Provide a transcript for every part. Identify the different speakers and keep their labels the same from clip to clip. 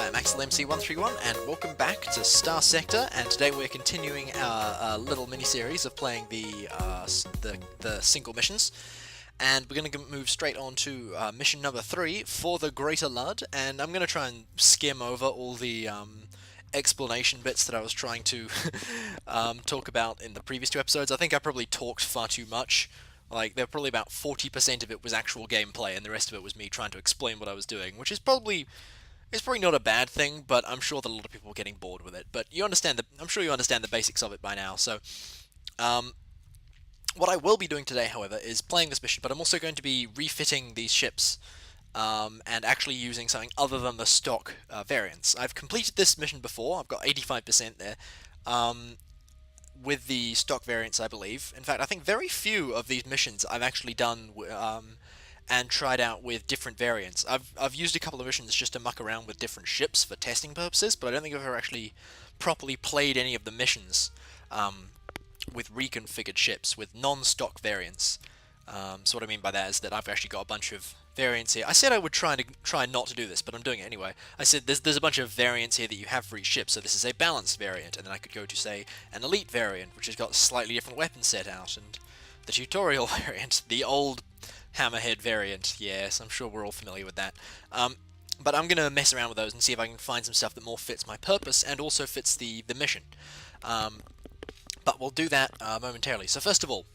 Speaker 1: I'm AxelMC131 and welcome back to Starsector, and today we're continuing our little mini-series of playing the single missions, and we're going to move straight on to mission number 3 for the Greater Ludd, and I'm going to try and skim over all the explanation bits that I was trying to talk about in the previous two episodes. I think I probably talked far too much. Like, there probably about 40% of it was actual gameplay, and the rest of it was me trying to explain what I was doing, which is probably not a bad thing, but I'm sure that a lot of people are getting bored with it. But I'm sure you understand the basics of it by now. So, what I will be doing today, however, is playing this mission, but I'm also going to be refitting these ships, and actually using something other than the stock variants. I've completed this mission before. I've got 85% there. With the stock variants, I believe. In fact, I think very few of these missions I've actually done and tried out with different variants. I've used a couple of missions just to muck around with different ships for testing purposes, but I don't think I've ever actually properly played any of the missions with reconfigured ships, with non-stock variants. So what I mean by that is that I've actually got a bunch of variants here. I said I would try not to do this, but I'm doing it anyway. I said there's a bunch of variants here that you have for each ship, so this is a balanced variant, and then I could go to, say, an elite variant, which has got slightly different weapons set out, and the tutorial variant, the old hammerhead variant. Yes, I'm sure we're all familiar with that. But I'm going to mess around with those and see if I can find some stuff that more fits my purpose and also fits the mission. But we'll do that momentarily. So first of all,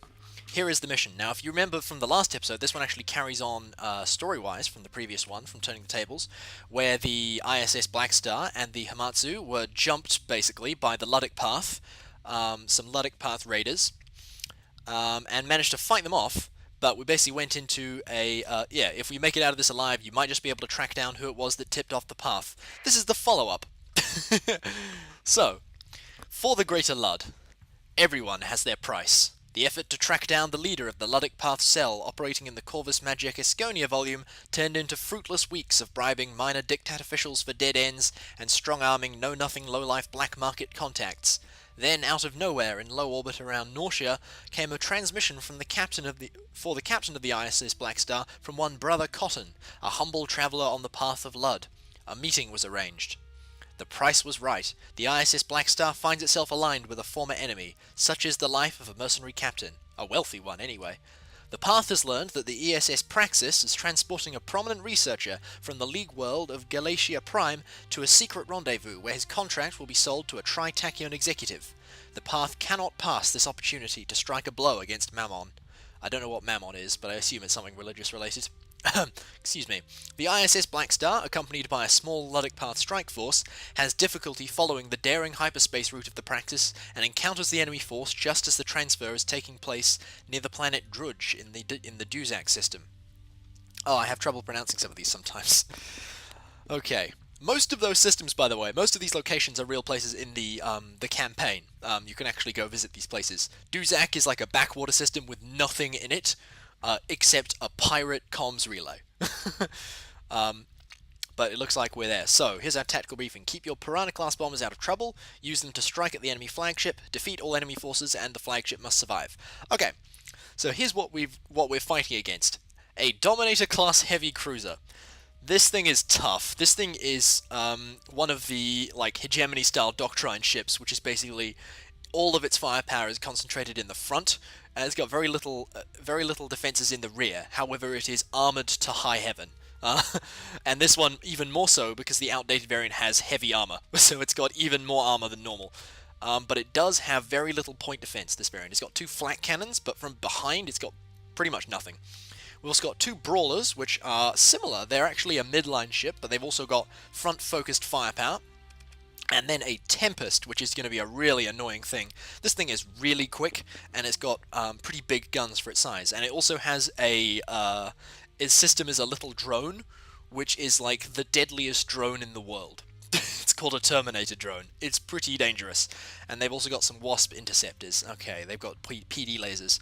Speaker 1: here is the mission. Now, if you remember from the last episode, this one actually carries on story-wise from the previous one, from Turning the Tables, where the ISS Black Star and the Hamatsu were jumped, basically, by the Luddic Path, some Luddic Path raiders, and managed to fight them off, but we basically went into a, if we make it out of this alive, you might just be able to track down who it was that tipped off the path. This is the follow-up. So, for the Greater Ludd, everyone has their price. The effort to track down the leader of the Luddic Path cell operating in the Corvus Magic Esconia volume turned into fruitless weeks of bribing minor diktat officials for dead ends and strong-arming know-nothing low-life black market contacts. Then, out of nowhere, in low orbit around Nausea, came a transmission from the captain of the ISS Black Star from one Brother Cotton, a humble traveller on the path of Ludd. A meeting was arranged. The price was right. The ISS Black Star finds itself aligned with a former enemy. Such is the life of a mercenary captain. A wealthy one, anyway. The Path has learned that the ESS Praxis is transporting a prominent researcher from the League world of Galatia Prime to a secret rendezvous where his contract will be sold to a Tritachyon executive. The Path cannot pass this opportunity to strike a blow against Mammon. I don't know what Mammon is, but I assume it's something religious related. Excuse me. The ISS Black Star, accompanied by a small Luddic Path strike force, has difficulty following the daring hyperspace route of the Praxis and encounters the enemy force just as the transfer is taking place near the planet Drudge in the Duzak system. Oh, I have trouble pronouncing some of these sometimes. Okay. Most of those systems, by the way, most of these locations are real places in the campaign. You can actually go visit these places. Duzak is like a backwater system with nothing in it. Except a pirate comms relay. But it looks like we're there. So, here's our tactical briefing. Keep your Piranha-class bombers out of trouble, use them to strike at the enemy flagship, defeat all enemy forces, and the flagship must survive. Okay, so here's what we're fighting against. A Dominator-class heavy cruiser. This thing is tough. This thing is one of the, like, hegemony-style doctrine ships, which is basically all of its firepower is concentrated in the front, and it's got very little defenses in the rear. However, it is armored to high heaven. And this one even more so because the outdated variant has heavy armor, so it's got even more armor than normal. But it does have very little point defense, this variant. It's got 2 flak cannons, but from behind it's got pretty much nothing. We've also got 2 brawlers, which are similar. They're actually a midline ship, but they've also got front-focused firepower. And then a Tempest, which is going to be a really annoying thing. This thing is really quick, and it's got pretty big guns for its size. And it also has its system is a little drone, which is like the deadliest drone in the world. It's called a Terminator drone. It's pretty dangerous. And they've also got some Wasp interceptors. Okay, they've got PD lasers.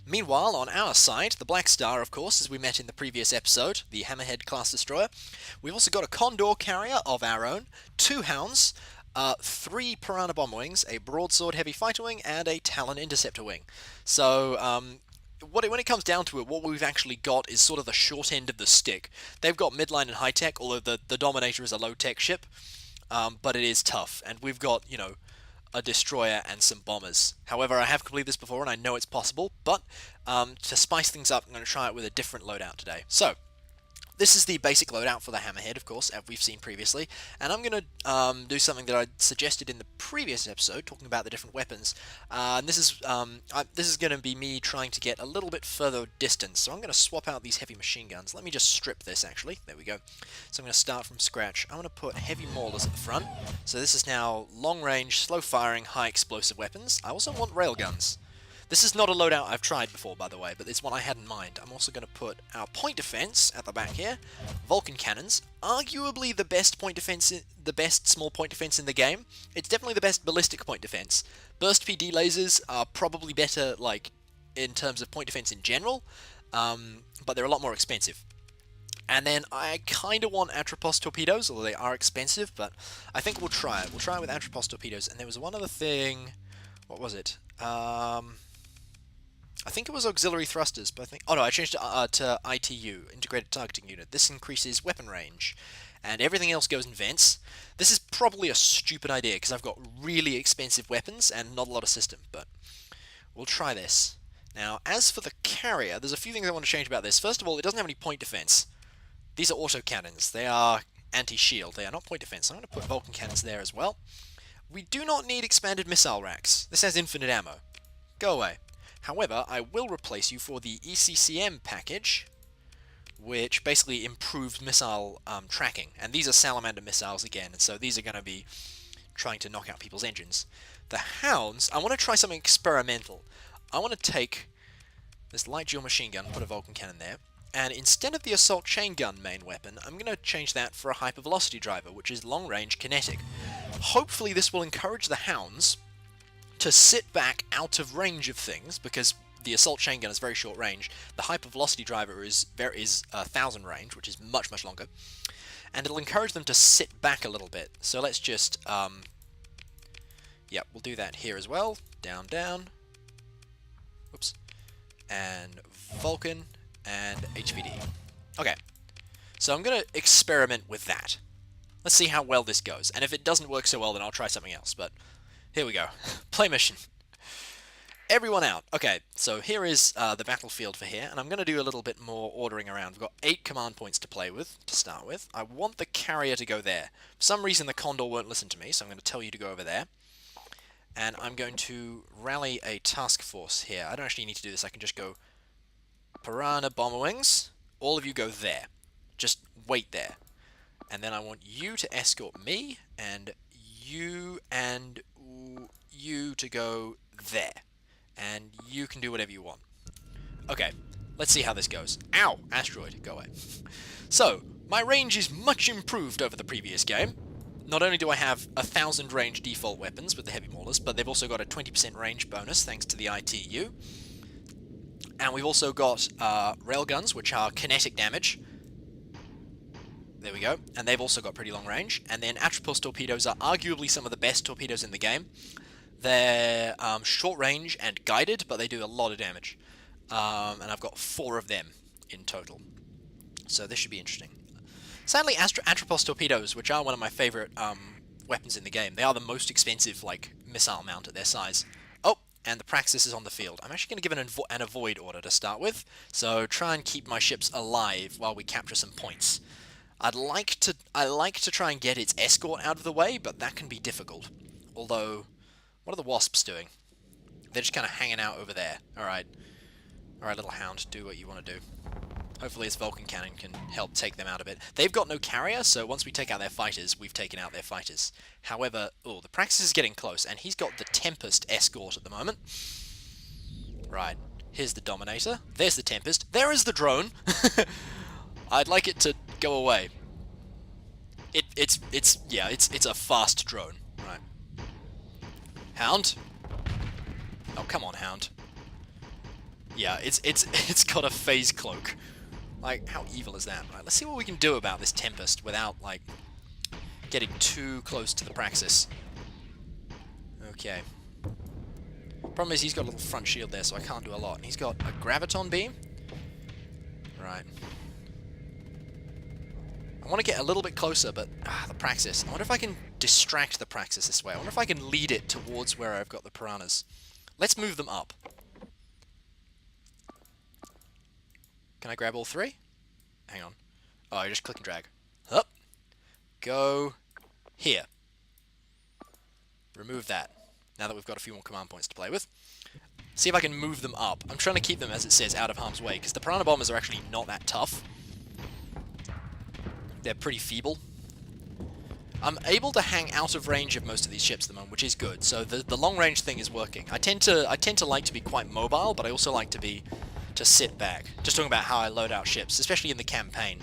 Speaker 1: Meanwhile, on our side, the Black Star, of course, as we met in the previous episode, the Hammerhead class destroyer. We've also got a Condor carrier of our own, 2 Hounds, 3 Piranha bomb wings, a Broadsword heavy fighter wing, and a Talon interceptor wing. So, when it comes down to it, what we've actually got is sort of the short end of the stick. They've got midline and high tech, although the Dominator is a low tech ship, but it is tough, and we've got, you know, a destroyer and some bombers. However, I have completed this before and I know it's possible, but to spice things up, I'm going to try it with a different loadout today. So, this is the basic loadout for the Hammerhead, of course, as we've seen previously, and I'm going to do something that I suggested in the previous episode, talking about the different weapons. And this is going to be me trying to get a little bit further distance, so I'm going to swap out these heavy machine guns. Let me just strip this, actually. There we go. So I'm going to start from scratch. I'm going to put heavy maulers at the front, so this is now long-range, slow-firing, high-explosive weapons. I also want railguns. This is not a loadout I've tried before, by the way, but it's one I had in mind. I'm also going to put our point defense at the back here, Vulcan cannons, arguably the best point defense, the best small point defense in the game. It's definitely the best ballistic point defense. Burst PD lasers are probably better, like, in terms of point defense in general, but they're a lot more expensive. And then I kind of want Atropos torpedoes, although they are expensive, but I think we'll try it. We'll try it with Atropos torpedoes. And there was one other thing. What was it? I think it was auxiliary thrusters, but I think... Oh no, I changed it to ITU, Integrated Targeting Unit. This increases weapon range, and everything else goes in vents. This is probably a stupid idea, because I've got really expensive weapons and not a lot of system, but we'll try this. Now, as for the carrier, there's a few things I want to change about this. First of all, it doesn't have any point defense. These are autocannons. They are anti-shield. They are not point defense. So I'm going to put Vulcan cannons there as well. We do not need expanded missile racks. This has infinite ammo. Go away. However, I will replace you for the ECCM package, which basically improves missile tracking. And these are Salamander missiles again, and so these are going to be trying to knock out people's engines. The Hounds, I want to try something experimental. I want to take this light dual machine gun, put a Vulcan cannon there, and instead of the assault chain gun main weapon, I'm going to change that for a hypervelocity driver, which is long-range kinetic. Hopefully this will encourage the Hounds to sit back out of range of things, because the assault chain gun is very short range. The hypervelocity driver is 1,000 range, which is much, much longer. And it'll encourage them to sit back a little bit. So let's just, yeah, we'll do that here as well. Down, down. Whoops. And Vulcan and HPD. Okay. So I'm going to experiment with that. Let's see how well this goes. And if it doesn't work so well, then I'll try something else. But here we go. Play mission. Everyone out. Okay, so here is the battlefield for here, and I'm going to do a little bit more ordering around. We've got 8 command points to play with, to start with. I want the carrier to go there. For some reason, the Condor won't listen to me, so I'm going to tell you to go over there. And I'm going to rally a task force here. I don't actually need to do this. I can just go Piranha Bomber Wings. All of you go there. Just wait there. And then I want you to escort me, and you to go there. And you can do whatever you want. Okay, let's see how this goes. Ow! Asteroid, go away. So, my range is much improved over the previous game. Not only do I have 1,000 range default weapons with the heavy maulers, but they've also got a 20% range bonus thanks to the ITU. And we've also got railguns, which are kinetic damage. There we go. And they've also got pretty long range. And then Atropos torpedoes are arguably some of the best torpedoes in the game. They're short range and guided, but they do a lot of damage. And I've got 4 of them in total. So this should be interesting. Sadly, Atropos torpedoes, which are one of my favorite weapons in the game, they are the most expensive, like, missile mount at their size. Oh, and the Praxis is on the field. I'm actually going to give an avoid order to start with, so try and keep my ships alive while we capture some points. I like to try and get its escort out of the way, but that can be difficult. Although, what are the Wasps doing? They're just kind of hanging out over there. Alright. Alright, little Hound, do what you want to do. Hopefully this Vulcan cannon can help take them out a bit. They've got no carrier, so once we take out their fighters, we've taken out their fighters. However, oh, the Praxis is getting close, and he's got the Tempest escort at the moment. Right, here's the Dominator. There's the Tempest. There is the drone! I'd like it to go away. It's a fast drone. Right. Hound? Oh, come on, Hound. Yeah, it's got a phase cloak. Like, how evil is that? Right, let's see what we can do about this Tempest without, like, getting too close to the Praxis. Okay. Problem is he's got a little front shield there, so I can't do a lot. And he's got a graviton beam. Right. I want to get a little bit closer, but the Praxis. I wonder if I can distract the Praxis this way. I wonder if I can lead it towards where I've got the piranhas. Let's move them up. Can I grab all three? Hang on. Oh, I just click and drag. Up. Go here. Remove that. Now that we've got a few more command points to play with. See if I can move them up. I'm trying to keep them, as it says, out of harm's way, because the piranha bombers are actually not that tough. They're pretty feeble. I'm able to hang out of range of most of these ships at the moment, which is good. So the long range thing is working. I tend to like to be quite mobile, but I also like to sit back. Just talking about how I load out ships, especially in the campaign.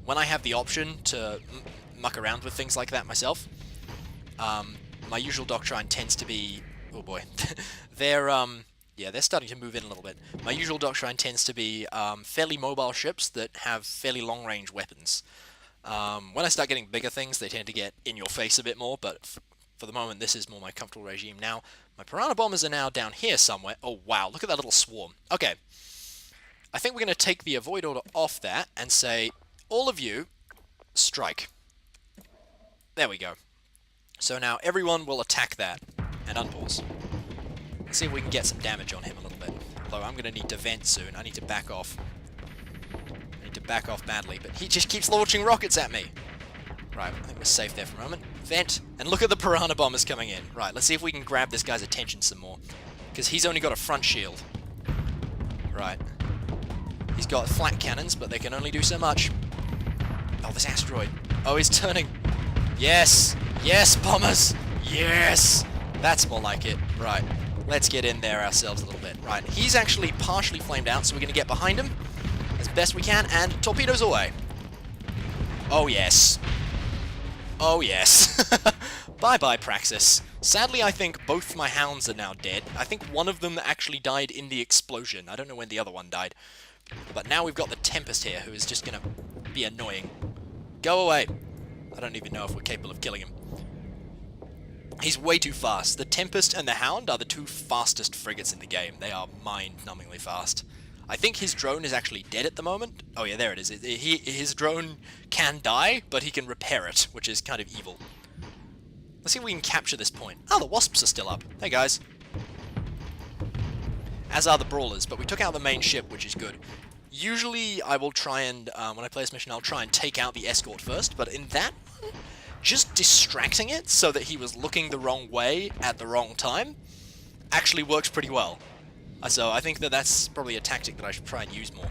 Speaker 1: When I have the option to muck around with things like that myself, my usual doctrine tends to be... Oh boy. Yeah, they're starting to move in a little bit. My usual doctrine tends to be fairly mobile ships that have fairly long-range weapons. When I start getting bigger things, they tend to get in your face a bit more, but for the moment, this is more my comfortable regime. Now, my piranha bombers are now down here somewhere. Oh, wow, look at that little swarm. Okay. I think we're going to take the avoid order off that and say, all of you, strike. There we go. So now everyone will attack that and unpause. Let's see if we can get some damage on him a little bit. Although I'm going to need to vent soon. I need to back off. I need to back off badly, but he just keeps launching rockets at me. Right, I think we're safe there for a moment. Vent, and look at the piranha bombers coming in. Right, let's see if we can grab this guy's attention some more. Because he's only got a front shield. Right. He's got flat cannons, but they can only do so much. Oh, this asteroid. Oh, he's turning. Yes! Yes, bombers! Yes! That's more like it. Right. Let's get in there ourselves a little bit. Right, he's actually partially flamed out, so we're going to get behind him as best we can, and torpedoes away. Oh, yes. Oh, yes. Bye-bye, Praxis. Sadly, I think both my hounds are now dead. I think one of them actually died in the explosion. I don't know when the other one died. But now we've got the Tempest here, who is just going to be annoying. Go away. I don't even know if we're capable of killing him. He's way too fast. The Tempest and the Hound are the two fastest frigates in the game. They are mind-numbingly fast. I think his drone is actually dead at the moment. Oh yeah, there it is. His drone can die, but he can repair it, which is kind of evil. Let's see if we can capture this point. Oh, the Wasps are still up. Hey guys. As are the Brawlers, but we took out the main ship, which is good. Usually I will try and, when I play this mission, I'll try and take out the escort first, but in that one, just distracting it so that he was looking the wrong way at the wrong time actually works pretty well. So I think that that's probably a tactic that I should try and use more.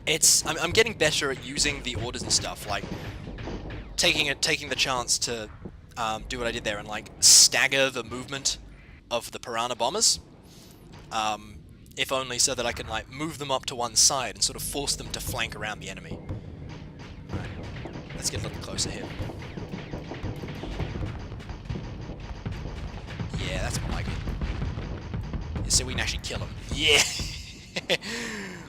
Speaker 1: I'm getting better at using the orders and stuff, like taking the chance to do what I did there and like stagger the movement of the piranha bombers. If only so that I can like move them up to one side and sort of force them to flank around the enemy. Right. Let's get a little closer here. Yeah, that's more like it. So we can actually kill him. Yeah!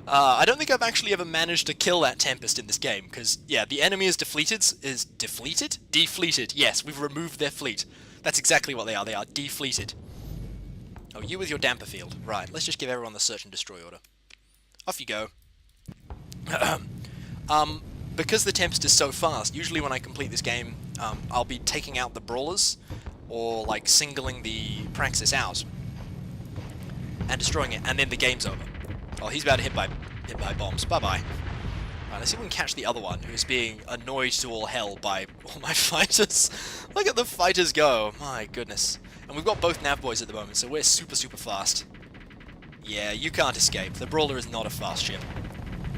Speaker 1: I don't think I've actually ever managed to kill that Tempest in this game, because, yeah, the enemy is defleeted. Defleeted, yes, we've removed their fleet. That's exactly what they are defleeted. Oh, you with your damper field. Right, let's just give everyone the search and destroy order. Off you go. Because the Tempest is so fast, usually when I complete this game, I'll be taking out the Brawlers, or like singling the Praxis out, and destroying it, and then the game's over. Oh, he's about to hit by bombs. Bye-bye. Right, let's see if we can catch the other one, who's being annoyed to all hell by all my fighters. Look at the fighters go. My goodness. And we've got both nav boys at the moment, so we're super, super fast. Yeah, you can't escape. The Brawler is not a fast ship.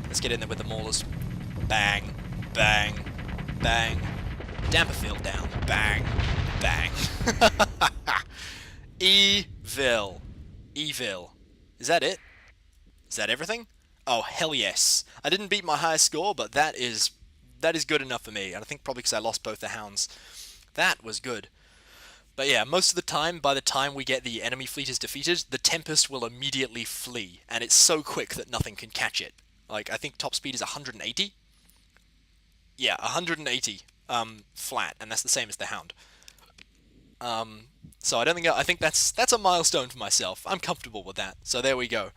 Speaker 1: Let's get in there with the Maulers. Bang. Bang. Bang. Damper field down. Bang. Bang. Evil. Evil. Is that it? Is that everything? Oh, hell yes. I didn't beat my highest score, but that is good enough for me. And I think probably because I lost both the Hounds. That was good. But yeah, most of the time, by the time we get the enemy fleet is defeated, the Tempest will immediately flee. And it's so quick that nothing can catch it. Like, I think top speed is 180? Yeah, 180 flat, and that's the same as the Hound. So I think that's a milestone for myself. I'm comfortable with that. So there we go.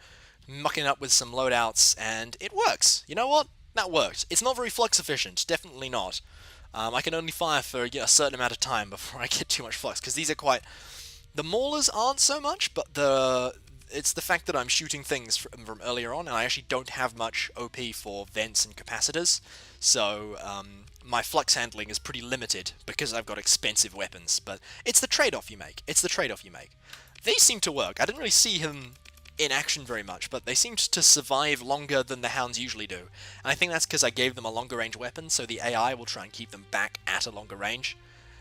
Speaker 1: Mucking up with some loadouts, and it works. You know what? That worked. It's not very flux efficient, definitely not. I can only fire for a certain amount of time before I get too much flux, because these are quite... The maulers aren't so much, but it's the fact that I'm shooting things from earlier on, and I actually don't have much OP for vents and capacitors, so my flux handling is pretty limited because I've got expensive weapons, but it's the trade-off you make. It's the trade-off you make. They seem to work. I didn't really see him in action very much, but they seemed to survive longer than the hounds usually do. And I think that's because I gave them a longer range weapon, so the AI will try and keep them back at a longer range.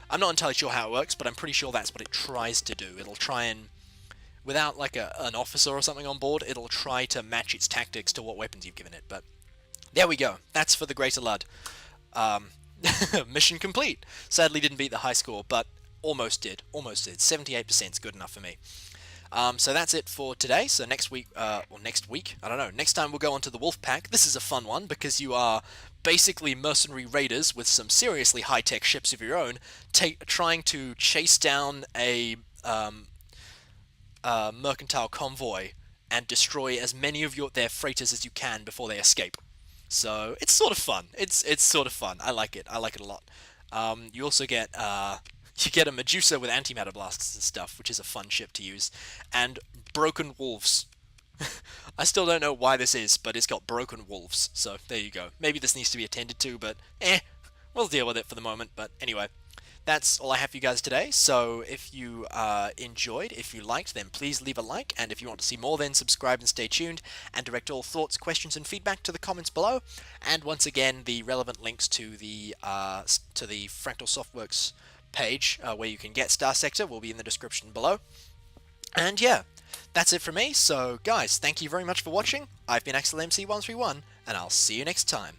Speaker 1: I'm not entirely sure how it works, but I'm pretty sure that's what it tries to do. It'll try and, without like an officer or something on board, it'll try to match its tactics to what weapons you've given it. But there we go. That's for the Greater Ludd. Mission complete. Sadly didn't beat the high score, but almost did. Almost did. 78% is good enough for me. So that's it for today. So next week, I don't know. Next time we'll go on to the Wolf Pack. This is a fun one because you are basically mercenary raiders with some seriously high-tech ships of your own, trying to chase down a mercantile convoy and destroy as many of their freighters as you can before they escape. So it's sort of fun. It's sort of fun. I like it. I like it a lot. You also get you get a Medusa with antimatter blasters and stuff, which is a fun ship to use, and broken wolves. I still don't know why this is, but it's got broken wolves. So there you go. Maybe this needs to be attended to, but we'll deal with it for the moment. But anyway, that's all I have for you guys today. So if you enjoyed, if you liked, then please leave a like. And if you want to see more, then subscribe and stay tuned. And direct all thoughts, questions, and feedback to the comments below. And once again, the relevant links to the Fractal Softworks page where you can get Starsector will be in the description below. And yeah, that's it from me. So guys, thank you very much for watching. I've been AxelMC131, and I'll see you next time.